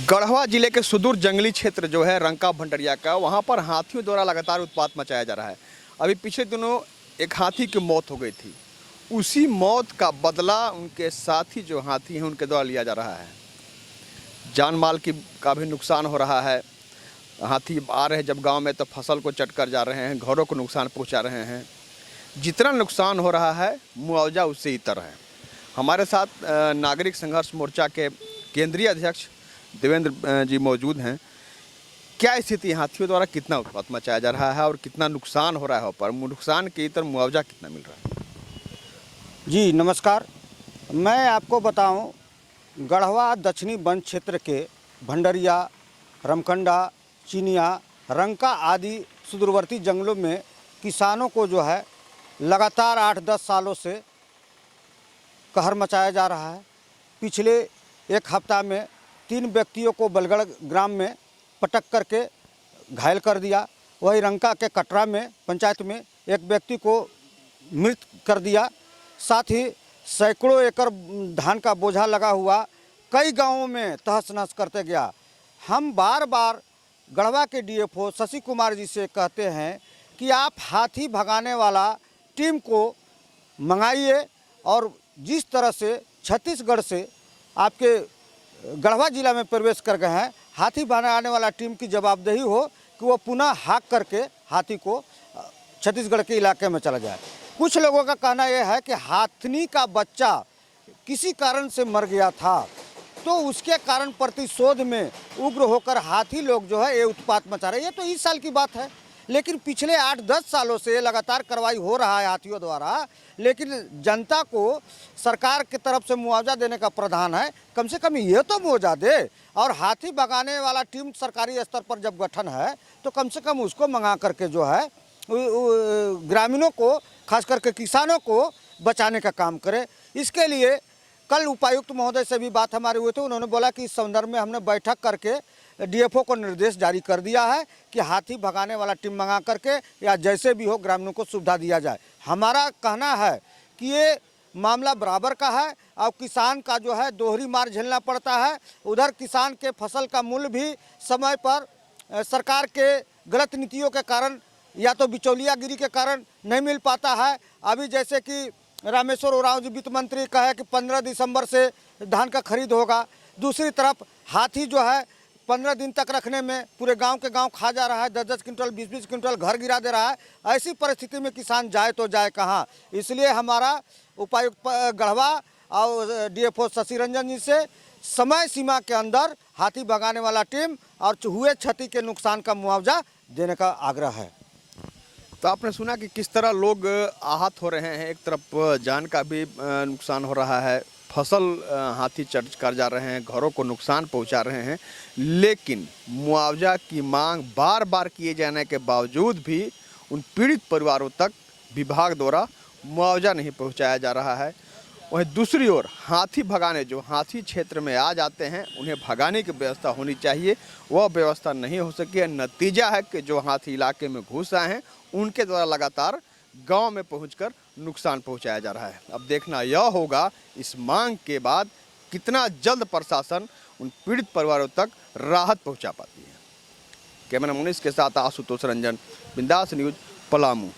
गढ़वा जिले के सुदूर जंगली क्षेत्र जो है रंका भंडरिया का, वहाँ पर हाथियों द्वारा लगातार उत्पात मचाया जा रहा है। अभी पिछले दिनों एक हाथी की मौत हो गई थी। उसी मौत का बदला उनके साथी जो हाथी हैं उनके द्वारा लिया जा रहा है। जान माल का भी नुकसान हो रहा है। हाथी आ रहे हैं जब गांव में तो फसल को चट कर जा रहे हैं, घरों को नुकसान पहुंचा रहे हैं। जितना नुकसान हो रहा है मुआवजा उससे इतर है। हमारे साथ नागरिक संघर्ष मोर्चा के केंद्रीय अध्यक्ष देवेंद्र जी मौजूद हैं। क्या स्थिति है, हाथियों द्वारा कितना उत्पात मचाया जा रहा है और कितना नुकसान हो रहा है, पर नुकसान के इतर मुआवजा कितना मिल रहा है? जी नमस्कार, मैं आपको बताऊं, गढ़वा दक्षिणी वन क्षेत्र के भंडरिया, रमकंडा, चिनिया, रंका आदि सुदूरवर्ती जंगलों में किसानों को जो है लगातार 8-10 सालों से कहर मचाया जा रहा है। पिछले एक हफ्ता में 3 व्यक्तियों को बलगढ़ ग्राम में पटक करके घायल कर दिया। वही रंका के कटरा में पंचायत में एक व्यक्ति को मृत कर दिया। साथ ही सैकड़ों एकड़ धान का बोझा लगा हुआ कई गांवों में तहस नहस करते गया। हम बार बार गढ़वा के डीएफओ शशि कुमार जी से कहते हैं कि आप हाथी भगाने वाला टीम को मंगाइए और जिस तरह से छत्तीसगढ़ से आपके गढ़वा जिला में प्रवेश कर गए हैं, हाथी भगाने वाला टीम की जवाबदेही हो कि वो पुनः हाक करके हाथी को छत्तीसगढ़ के इलाके में चला जाए। कुछ लोगों का कहना यह है कि हाथनी का बच्चा किसी कारण से मर गया था, तो उसके कारण प्रतिशोध में उग्र होकर हाथी लोग जो है ये उत्पात मचा रहे हैं। ये तो इस साल की बात है, लेकिन पिछले 8-10 सालों से लगातार कार्रवाई हो रहा है हाथियों द्वारा। लेकिन जनता को सरकार की तरफ से मुआवजा देने का प्रावधान है, कम से कम ये तो मुआवजा दे। और हाथी भगाने वाला टीम सरकारी स्तर पर जब गठन है तो कम से कम उसको मंगा करके जो है ग्रामीणों को, खास करके किसानों को बचाने का काम करे। इसके लिए कल उपायुक्त महोदय से भी बात हमारे हुए थे। उन्होंने बोला कि इस संदर्भ में हमने बैठक करके डीएफओ को निर्देश जारी कर दिया है कि हाथी भगाने वाला टीम मंगा करके या जैसे भी हो ग्रामीणों को सुविधा दिया जाए। हमारा कहना है कि ये मामला बराबर का है और किसान का जो है दोहरी मार झेलना पड़ता है। उधर किसान के फसल का मूल्य भी समय पर सरकार के गलत नीतियों के कारण या तो बिचौलियागिरी के कारण नहीं मिल पाता है। अभी जैसे कि रामेश्वर उरांव जी वित्त मंत्री कहे कि 15 दिसंबर से धान का खरीद होगा। दूसरी तरफ हाथी जो है 15 दिन तक रखने में पूरे गांव के गांव खा जा रहा है, 10-10 क्विंटल 20-20 क्विंटल घर गिरा दे रहा है। ऐसी परिस्थिति में किसान जाए तो जाए कहाँ। इसलिए हमारा उपायुक्त गढ़वा और डीएफओ शशि रंजन जी से समय सीमा के अंदर हाथी भगाने वाला टीम और हुए क्षति के नुकसान का मुआवजा देने का आग्रह है। तो आपने सुना कि किस तरह लोग आहत हो रहे हैं। एक तरफ जान का भी नुकसान हो रहा है, फसल हाथी चट कर जा रहे हैं, घरों को नुकसान पहुंचा रहे हैं, लेकिन मुआवजा की मांग बार बार किए जाने के बावजूद भी उन पीड़ित परिवारों तक विभाग द्वारा मुआवजा नहीं पहुंचाया जा रहा है। वहीं दूसरी ओर हाथी भगाने, जो हाथी क्षेत्र में आ जाते हैं, उन्हें भगाने की व्यवस्था होनी चाहिए, वह व्यवस्था नहीं हो सकी है। नतीजा है कि जो हाथी इलाके में घुस आए हैं उनके द्वारा लगातार गांव में पहुंचकर नुकसान पहुंचाया जा रहा है। अब देखना यह होगा इस मांग के बाद कितना जल्द प्रशासन उन पीड़ित परिवारों तक राहत पहुंचा पाती है। कैमरा मुनीस के साथ आशुतोष रंजन, बिंदास न्यूज़, पलामू।